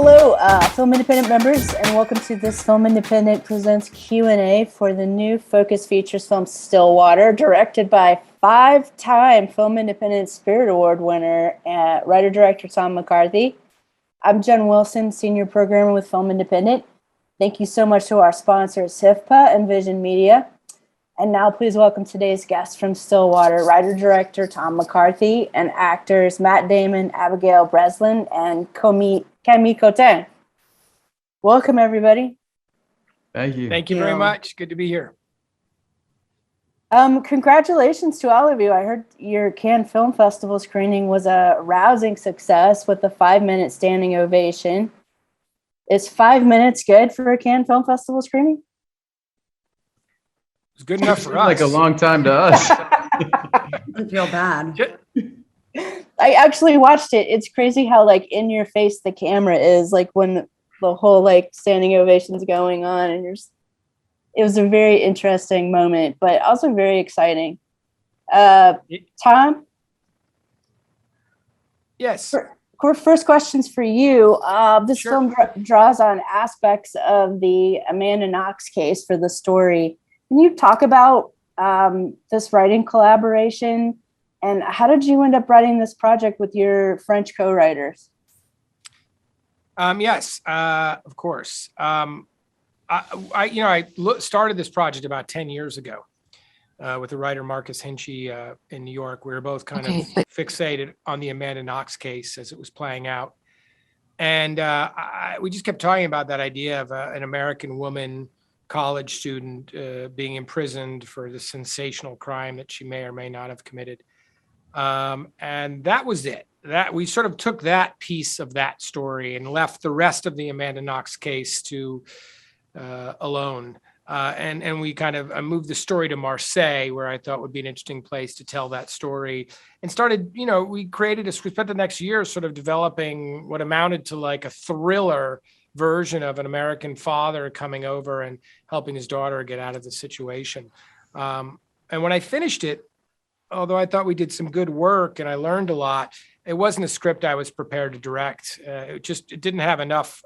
Hello, Film Independent members, and welcome to this Film Independent Presents Q&A for the new Focus Features film Stillwater, directed by five-time Film Independent Spirit Award winner and writer-director Tom McCarthy. I'm Jenn Wilson, Senior Programmer with Film Independent. Thank you so much to our sponsors, HIFPA and Vision Media. And now please welcome today's guests from Stillwater, writer-director Tom McCarthy, and actors Matt Damon, Abigail Breslin, and Camille Cottin. Welcome, everybody. Thank you. Thank you very much. Good to be here. Congratulations to all of you. I heard your Cannes Film Festival screening was a rousing success with a 5-minute standing ovation. Is 5 minutes good for a Cannes Film Festival screening? It's good enough for us. Like a long time to us. I feel bad. I actually watched it. It's crazy how like in your face the camera is, like when the whole like standing ovation's going on, and it was a very interesting moment, but also very exciting. Tom? Yes. First question's for you. This Sure. film draws on aspects of the Amanda Knox case for the story. Can you talk about this writing collaboration, and how did you end up writing this project with your French co-writers? Yes, of course. I started this project about 10 years ago with the writer Marcus Hinchy in New York. We were both kind of fixated on the Amanda Knox case as it was playing out. And we just kept talking about that idea of an American woman, college student, being imprisoned for the sensational crime that she may or may not have committed. And that was it. That we sort of took that piece of that story and left the rest of the Amanda Knox case to alone. And we kind of moved the story to Marseille, where I thought would be an interesting place to tell that story, and started, we spent the next year sort of developing what amounted to like a thriller version of an American father coming over and helping his daughter get out of the situation. And when I finished it, although I thought we did some good work and I learned a lot, it wasn't a script I was prepared to direct. It didn't have enough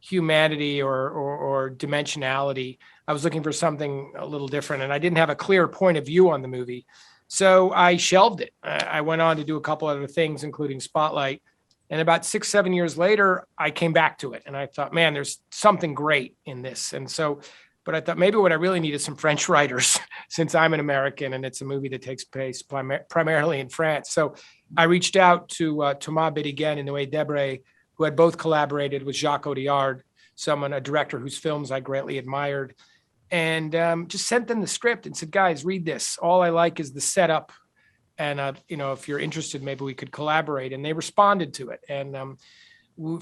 humanity or dimensionality. I was looking for something a little different, and I didn't have a clear point of view on the movie. So I shelved it. I went on to do a couple other things, including Spotlight. And about 6-7 years later, I came back to it and I thought, man, there's something great in this. But I thought maybe what I really need is some French writers since I'm an American and it's a movie that takes place primarily in France. So I reached out to Thomas Bédiguin and Noé Debré, who had both collaborated with Jacques Audiard, a director whose films I greatly admired, and just sent them the script and said, guys, read this. All I like is the setup. And, if you're interested, maybe we could collaborate. And they responded to it. And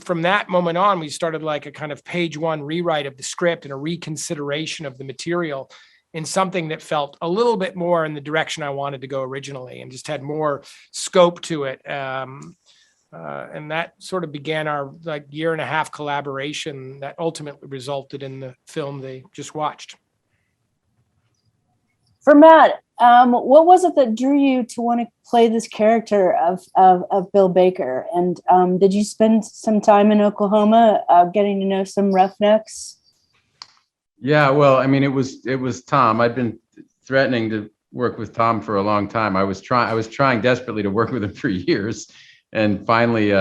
from that moment on, we started like a kind of page one rewrite of the script and a reconsideration of the material in something that felt a little bit more in the direction I wanted to go originally and just had more scope to it. And that sort of began our like year and a half collaboration that ultimately resulted in the film they just watched. For Matt, what was it that drew you to want to play this character of Bill Baker? And did you spend some time in Oklahoma getting to know some roughnecks? Yeah, well, I mean, it was Tom. I'd been threatening to work with Tom for a long time. I was trying desperately to work with him for years, and finally,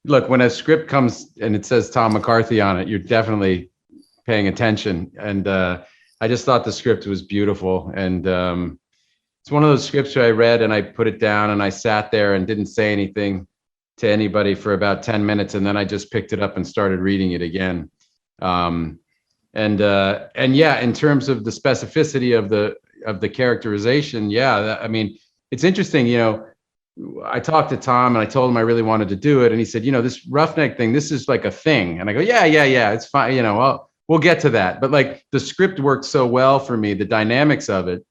look, when a script comes and it says Tom McCarthy on it, you're definitely paying attention. And I just thought the script was beautiful. And it's one of those scripts where I read and I put it down and I sat there and didn't say anything to anybody for about 10 minutes. And then I just picked it up and started reading it again. And yeah, in terms of the specificity of the characterization, yeah, I mean, it's interesting, I talked to Tom and I told him I really wanted to do it. And he said, this roughneck thing, this is like a thing. And I go, yeah, it's fine. We'll get to that. But like the script worked so well for me, the dynamics of it.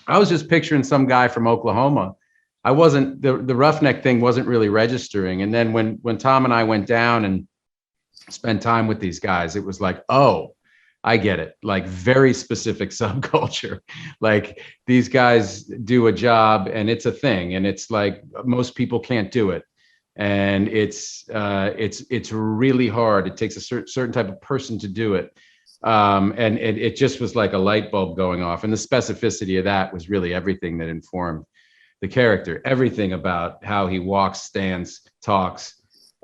I was just picturing some guy from Oklahoma. I wasn't, the roughneck thing wasn't really registering. And then when Tom and I went down and spent time with these guys, it was like, oh, I get it. Like very specific subculture. Like these guys do a job and it's a thing. And it's like most people can't do it. and it's really hard. It takes a certain type of person to do it. And it just was like a light bulb going off. And the specificity of that was really everything that informed the character, everything about how he walks, stands, talks,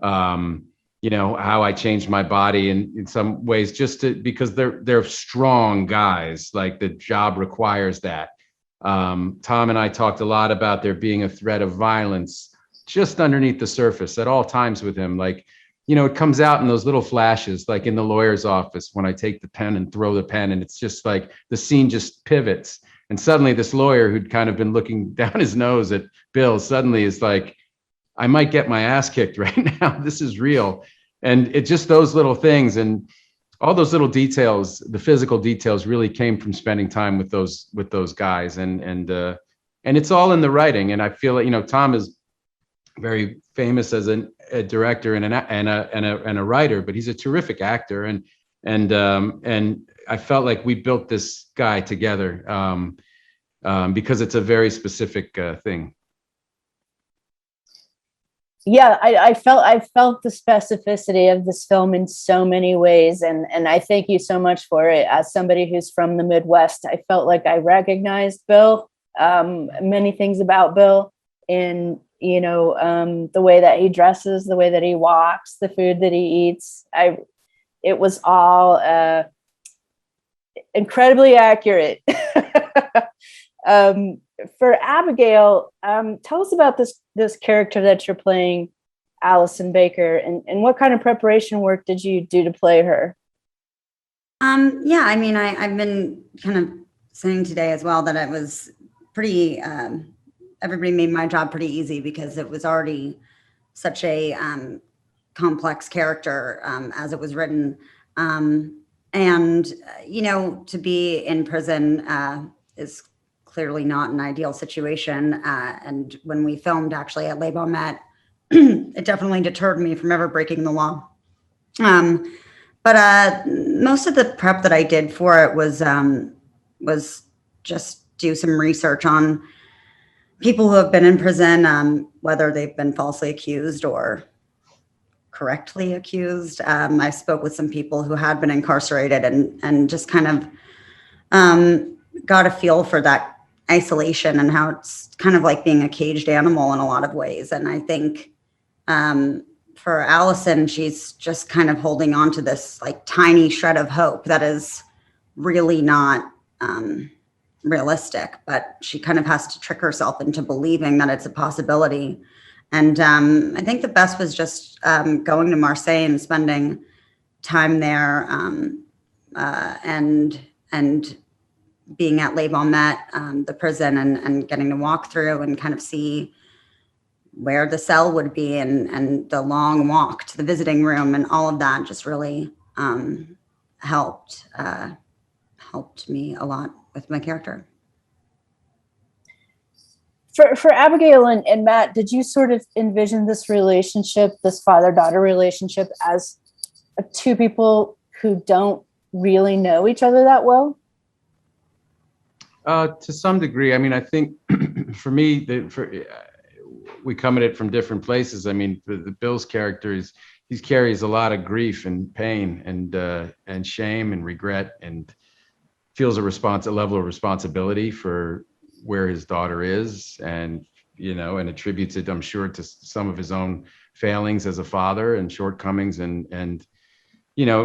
how I changed my body in some ways, because they're strong guys. Like the job requires that. Tom and I talked a lot about there being a threat of violence just underneath the surface at all times with him. Like, it comes out in those little flashes, like in the lawyer's office when I take the pen and throw the pen, and it's just like the scene just pivots. And suddenly this lawyer who'd kind of been looking down his nose at Bill suddenly is like, I might get my ass kicked right now. This is real. And it just those little things and all those little details, the physical details really came from spending time with those guys. And it's all in the writing. And I feel like, Tom is very famous as a director and a writer, but he's a terrific actor. And I felt like we built this guy together because it's a very specific thing. Yeah, I felt the specificity of this film in so many ways, and I thank you so much for it. As somebody who's from the Midwest, I felt like I recognized Bill, many things about Bill, in the way that he dresses, the way that he walks, the food that he eats. It was all incredibly accurate. For Abigail, tell us about this character that you're playing, Allison Baker, and what kind of preparation work did you do to play her? Yeah, I mean, I've been kind of saying today as well that it was pretty, everybody made my job pretty easy because it was already such a complex character as it was written. And, to be in prison is clearly not an ideal situation. And when we filmed actually at Les Baumettes, it definitely deterred me from ever breaking the law. But most of the prep that I did for it was just do some research on people who have been in prison, whether they've been falsely accused or correctly accused. I spoke with some people who had been incarcerated and just kind of got a feel for that isolation and how it's kind of like being a caged animal in a lot of ways. And I think for Allison, she's just kind of holding on to this like tiny shred of hope that is really not realistic, but she kind of has to trick herself into believing that it's a possibility. And I think the best was just going to Marseille and spending time there and being at Les Baumettes, the prison, and getting to walk through and kind of see where the cell would be and the long walk to the visiting room and all of that just really helped me a lot with my character. For Abigail and Matt, did you sort of envision this relationship, this father-daughter relationship, as two people who don't really know each other that well? To some degree. I mean, I think for me, we come at it from different places. I mean, the Bill's character he carries a lot of grief and pain and shame and regret, and feels a level of responsibility for where his daughter is, and attributes it, I'm sure, to some of his own failings as a father and shortcomings. And I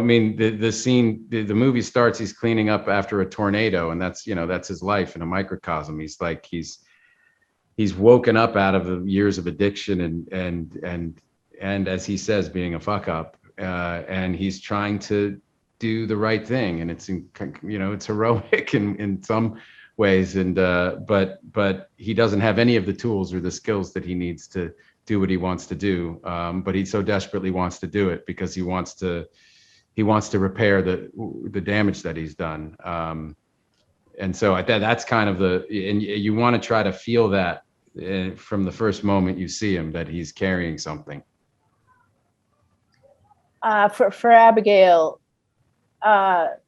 mean, the scene, the movie starts, he's cleaning up after a tornado, and that's his life in a microcosm. He's like, he's woken up out of the years of addiction and as he says, being a fuck up, and he's trying to do the right thing, and it's heroic in some ways, and but he doesn't have any of the tools or the skills that he needs to do what he wants to do, but he so desperately wants to do it because he wants to repair the damage that he's done, and so that's kind of and you want to try to feel that from the first moment you see him, that he's carrying something. For Abigail,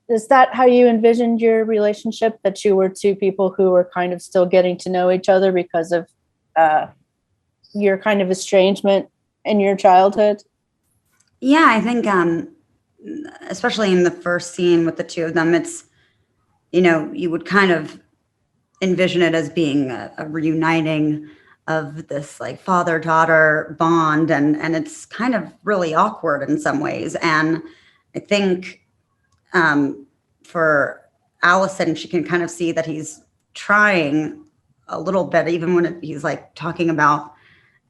is that how you envisioned your relationship, that you were two people who were kind of still getting to know each other because of your kind of estrangement in your childhood? Yeah, I think especially in the first scene with the two of them, it's, you would kind of envision it as being a reuniting of this like father-daughter bond, and it's kind of really awkward in some ways. And I think for Allison, she can kind of see that he's trying a little bit, even when he's like talking about,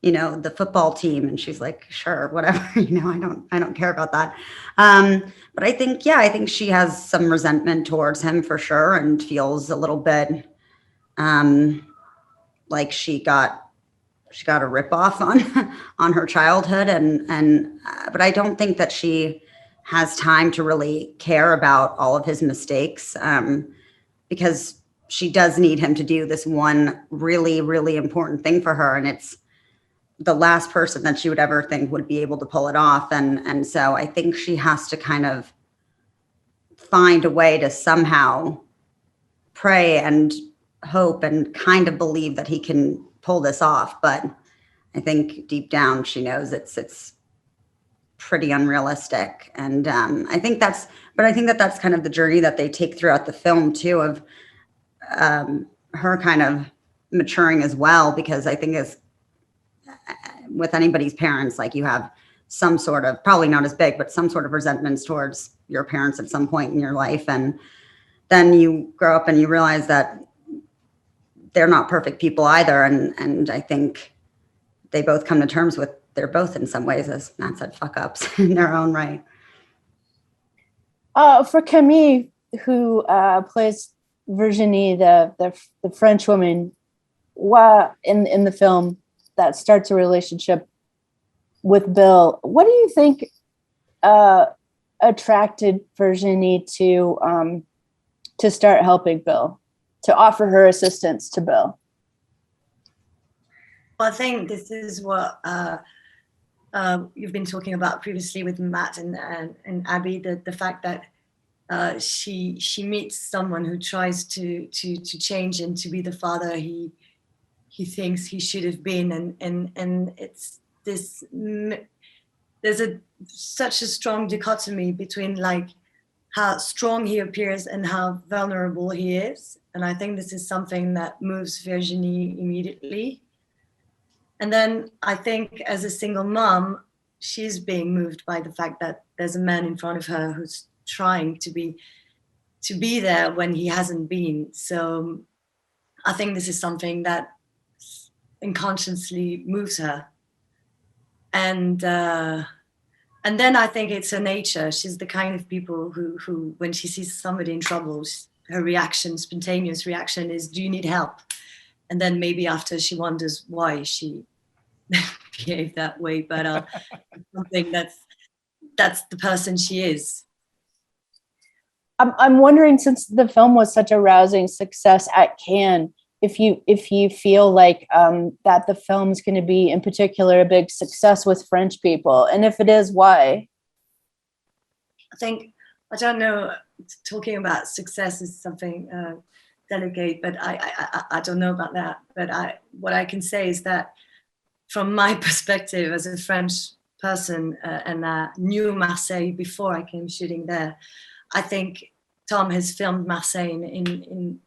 the football team, and she's like, sure, whatever, I don't care about that. But I think she has some resentment towards him for sure, and feels a little bit like she got a ripoff on her childhood, and but I don't think that she has time to really care about all of his mistakes, because she does need him to do this one really, really important thing for her, and it's the last person that she would ever think would be able to pull it off, and so I think she has to kind of find a way to somehow pray and hope and kind of believe that he can pull this off. But I think deep down she knows it's pretty unrealistic. And I think that's kind of the journey that they take throughout the film too, of her kind of maturing as well, because I think as with anybody's parents, like, you have some sort of, probably not as big, but some sort of resentments towards your parents at some point in your life. And then you grow up and you realize that they're not perfect people either. And I think they both come to terms with, they're both in some ways, as Matt said, fuck ups in their own right. For Camille, who plays Virginie, the French woman, in the film that starts a relationship with Bill, what do you think attracted Virginie to start helping Bill, to offer her assistance to Bill? Well, I think this is what you've been talking about previously with Matt and Abby, the fact that she meets someone who tries to change and to be the father he thinks he should have been, and it's this, there's such a strong dichotomy between like how strong he appears and how vulnerable he is, and I think this is something that moves Virginie immediately. And then I think as a single mom, she's being moved by the fact that there's a man in front of her who's trying to be there when he hasn't been. So I think this is something that unconsciously moves her. And then I think it's her nature. She's the kind of people who when she sees somebody in trouble, her reaction, spontaneous reaction is, do you need help? And then maybe after she wonders why she behaved that way, but something that's the person she is. I'm wondering, since the film was such a rousing success at Cannes, if you feel like that the film is going to be in particular a big success with French people, and if it is, why? I don't know. Talking about success is something delicate, but I don't know about that. But what I can say is that from my perspective as a French person, and I knew Marseille before I came shooting there, I think Tom has filmed Marseille in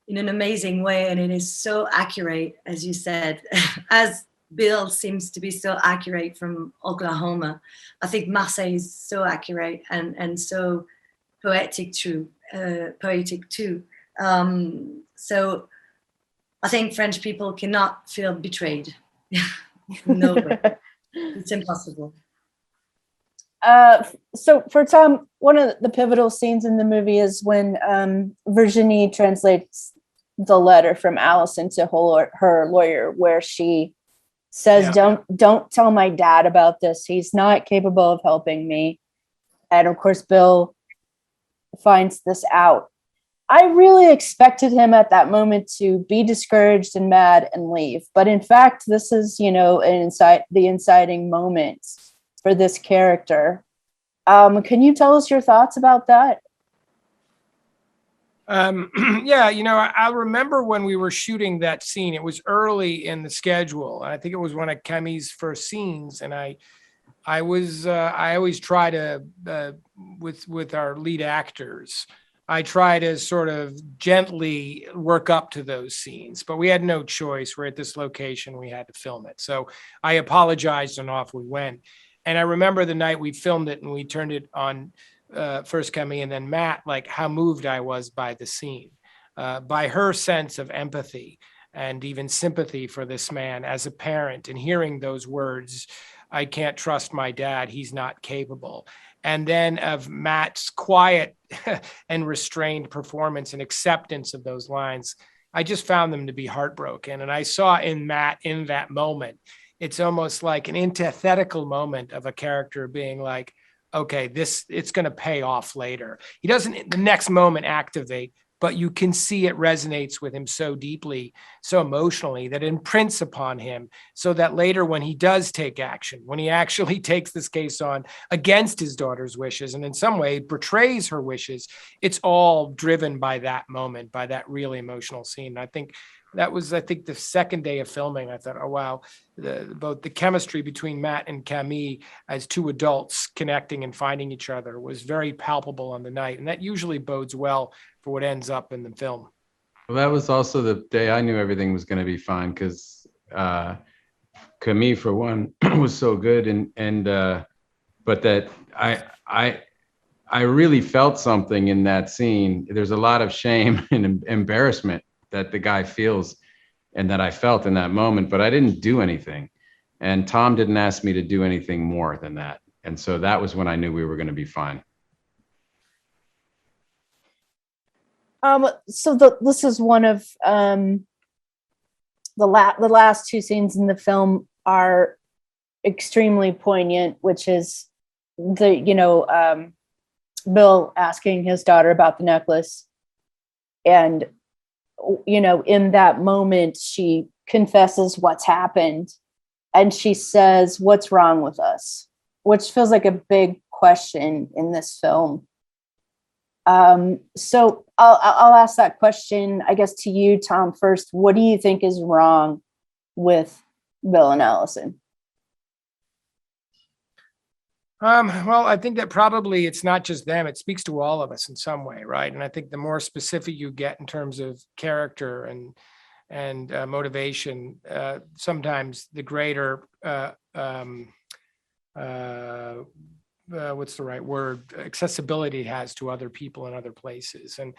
an amazing way, and it is so accurate, as you said, as Bill seems to be so accurate from Oklahoma. I think Marseille is so accurate and so poetic too. So I think French people cannot feel betrayed. No way. It's impossible. So for Tom, one of the pivotal scenes in the movie is when Virginie translates the letter from Allison to her lawyer, where she says, don't tell my dad about this. He's not capable of helping me. And of course, Bill finds this out. I really expected him at that moment to be discouraged and mad and leave. But in fact, this is, the inciting moment for this character. Can you tell us your thoughts about that? Yeah, I remember when we were shooting that scene, it was early in the schedule. I think it was one of Camille's first scenes. And I always try to, with our lead actors, I try to sort of gently work up to those scenes, but we had no choice. We're at this location, we had to film it. So I apologized and off we went. And I remember the night we filmed it and we turned it on, first Camille and then Matt, like how moved I was by the scene, by her sense of empathy and even sympathy for this man as a parent, and hearing those words, I can't trust my dad, he's not capable. And then of Matt's quiet and restrained performance and acceptance of those lines, I just found them to be heartbroken. And I saw in Matt, in that moment, it's almost like an antithetical moment of a character being like, okay, it's going to pay off later. He doesn't the next moment activate, but you can see it resonates with him so deeply, so emotionally, that it imprints upon him, so that later when he does take action, when he actually takes this case on against his daughter's wishes, and in some way betrays her wishes, it's all driven by that moment, by that really emotional scene. I think that was, the second day of filming. I thought, oh, wow, both the chemistry between Matt and Camille as two adults connecting and finding each other was very palpable on the night. And that usually bodes well for what ends up in the film. Well, that was also the day I knew everything was going to be fine, because Camille, for one, was so good, but that I really felt something in that scene. There's a lot of shame and embarrassment that the guy feels and that I felt in that moment, but I didn't do anything. And Tom didn't ask me to do anything more than that. And so that was when I knew we were going to be fine. This is one of the last two scenes in the film are extremely poignant, which is Bill asking his daughter about the necklace. And, in that moment, she confesses what's happened. And she says, "What's wrong with us?" Which feels like a big question in this film. So I'll ask that question, I guess, to you, Tom, first. What do you think is wrong with Bill and Allison? Well, I think that probably it's not just them. It speaks to all of us in some way, right? And I think the more specific you get in terms of character and motivation, sometimes the greater what's the right word, accessibility it has to other people in other places. And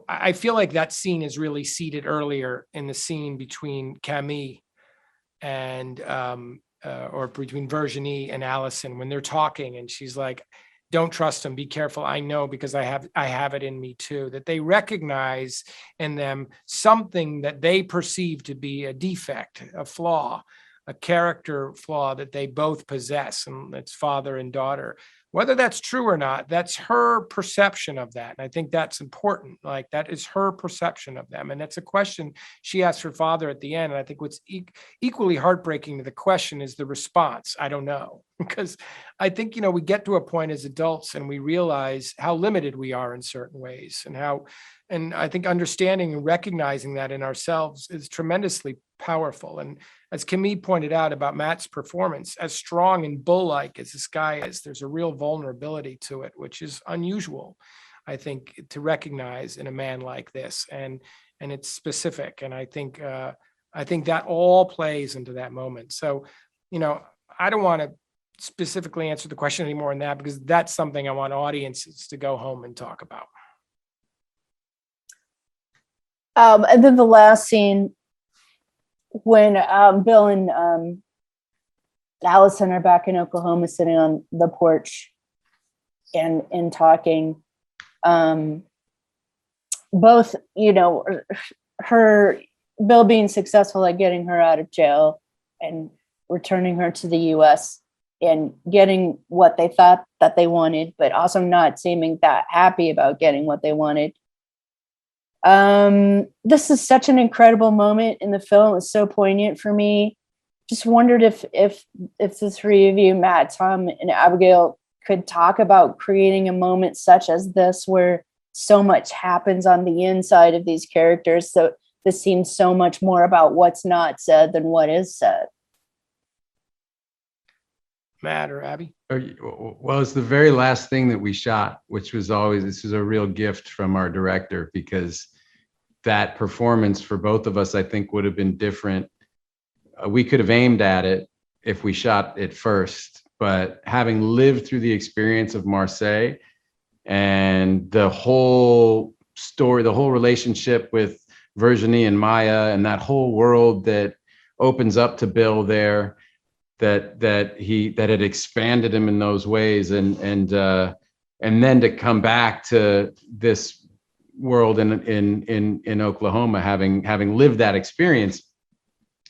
I feel like that scene is really seated earlier in the scene between Camille and or between Virginie and Allison, when they're talking and she's like, "Don't trust him, be careful. I know, because I have it in me too." That they recognize in them something that they perceive to be a defect, a flaw, a character flaw that they both possess, and it's father and daughter. Whether that's true or not, that's her perception of that. And I think that's important. Like, that is her perception of them. And that's a question she asked her father at the end. And I think what's equally heartbreaking to the question is the response. I don't know. Because I think, we get to a point as adults and we realize how limited we are in certain ways, and I think understanding and recognizing that in ourselves is tremendously powerful. And as Camille pointed out about Matt's performance, as strong and bull-like as this guy is, there's a real vulnerability to it, which is unusual, I think, to recognize in a man like this. And it's specific. And I think that all plays into that moment. So, I don't want to specifically answer the question anymore on that, because that's something I want audiences to go home and talk about. And then the last scene, when Bill and Allison are back in Oklahoma, sitting on the porch and talking. Both, her Bill being successful at getting her out of jail and returning her to the U.S. and getting what they thought that they wanted, but also not seeming that happy about getting what they wanted. This is such an incredible moment in the film. It was so poignant for me. Just wondered if the three of you, Matt, Tom, and Abigail, could talk about creating a moment such as this, where so much happens on the inside of these characters. So this seems so much more about what's not said than what is said. Matt or Abby? Well, it's the very last thing that we shot, which was always, this is a real gift from our director, because that performance for both of us, I think, would have been different. We could have aimed at it if we shot it first, but having lived through the experience of Marseille and the whole story, the whole relationship with Virginie and Maya, and that whole world that opens up to Bill there, that had expanded him in those ways, and then to come back to this world in Oklahoma, having lived that experience,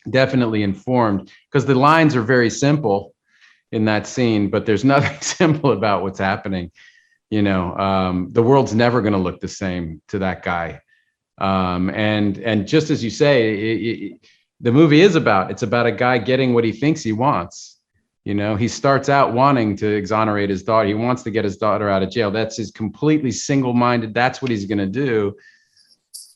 definitely informed, because the lines are very simple in that scene, but there's nothing simple about what's happening. The world's never going to look the same to that guy. And just as you say, the movie is it's about a guy getting what he thinks he wants. He starts out wanting to exonerate his daughter. He wants to get his daughter out of jail. That's his completely single-minded. That's what he's going to do.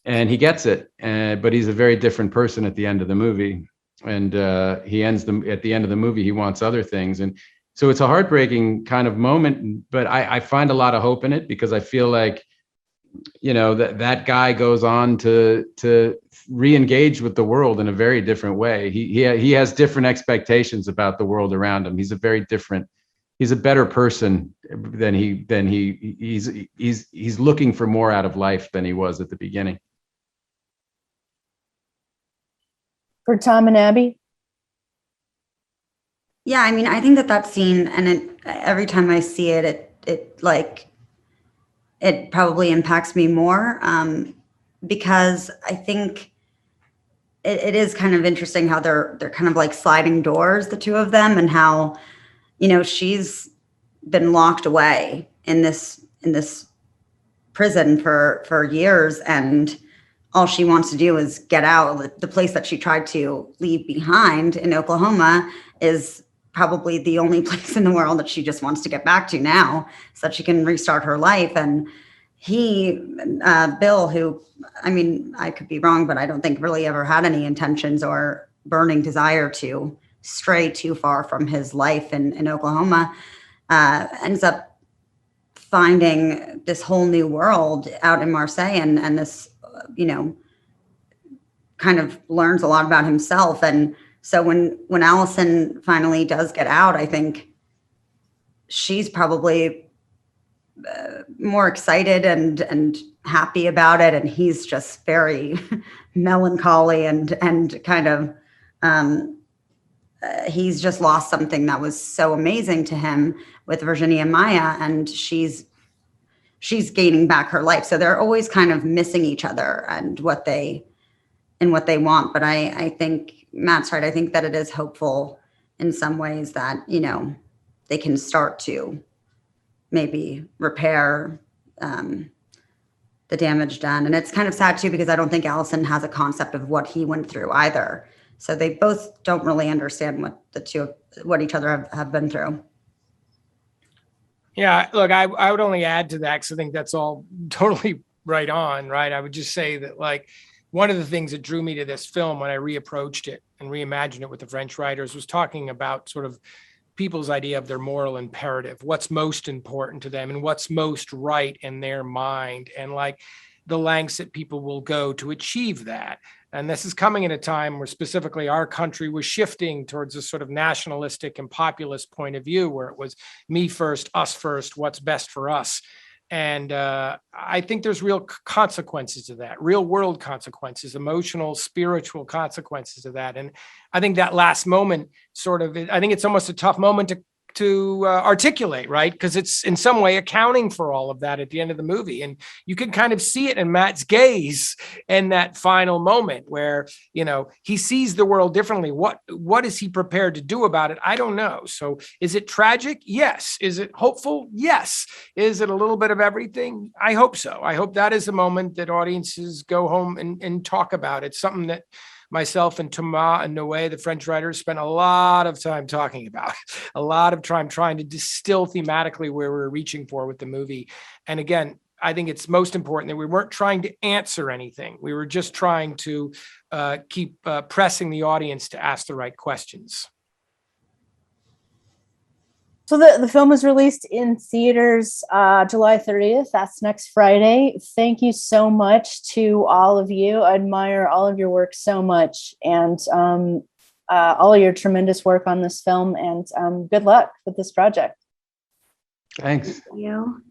And he gets it. But he's a very different person at the end of the movie. And he ends at the end of the movie, he wants other things. And so it's a heartbreaking kind of moment, but I find a lot of hope in it, because I feel like, that guy goes on to re-engage with the world in a very different way. He has different expectations about the world around him. He's a better person than he's looking for more out of life than he was at the beginning. For Tom and Abby? Yeah, I mean, I think that scene, and every time I see it, it probably impacts me more, because I think it is kind of interesting how they're kind of like sliding doors, the two of them, and how, she's been locked away in this prison for years, and all she wants to do is get out. The place that she tried to leave behind in Oklahoma is probably the only place in the world that she just wants to get back to now, so that she can restart her life. And Bill, who, I mean, I could be wrong, but I don't think really ever had any intentions or burning desire to stray too far from his life in Oklahoma, ends up finding this whole new world out in Marseille, and this, kind of learns a lot about himself. And so when Allison finally does get out, I think she's probably more excited and happy about it, and he's just very melancholy and kind of he's just lost something that was so amazing to him with Virginie and Maya, and she's gaining back her life. So they're always kind of missing each other and what they want. But I think Matt's right. I think that it is hopeful in some ways that, they can start to maybe repair the damage done. And it's kind of sad too, because I don't think Allison has a concept of what he went through either. So they both don't really understand what each other have been through. Yeah, look, I would only add to that, because I think that's all totally right on, right? I would just say that, like, one of the things that drew me to this film when I reapproached it and reimagined it with the French writers was talking about sort of people's idea of their moral imperative, what's most important to them and what's most right in their mind, and like the lengths that people will go to achieve that. And this is coming at a time where specifically our country was shifting towards a sort of nationalistic and populist point of view, where it was me first, us first, what's best for us. And I think there's real consequences to that, real world consequences, emotional, spiritual consequences to that. And I think that last moment I think it's almost a tough moment to articulate, right? Because it's in some way accounting for all of that at the end of the movie. And you can kind of see it in Matt's gaze in that final moment where, he sees the world differently. What is he prepared to do about it? I don't know. So is it tragic? Yes. Is it hopeful? Yes. Is it a little bit of everything? I hope so. I hope that is the moment that audiences go home and talk about. It's something that myself and Thomas and Noé, the French writers, spent a lot of time talking about, a lot of time trying to distill thematically where we're reaching for with the movie. And again, I think it's most important that we weren't trying to answer anything. We were just trying to keep pressing the audience to ask the right questions. So the film is released in theaters July 30th. That's next Friday. Thank you so much to all of you. I admire all of your work so much, and all of your tremendous work on this film. And good luck with this project. Thanks. You.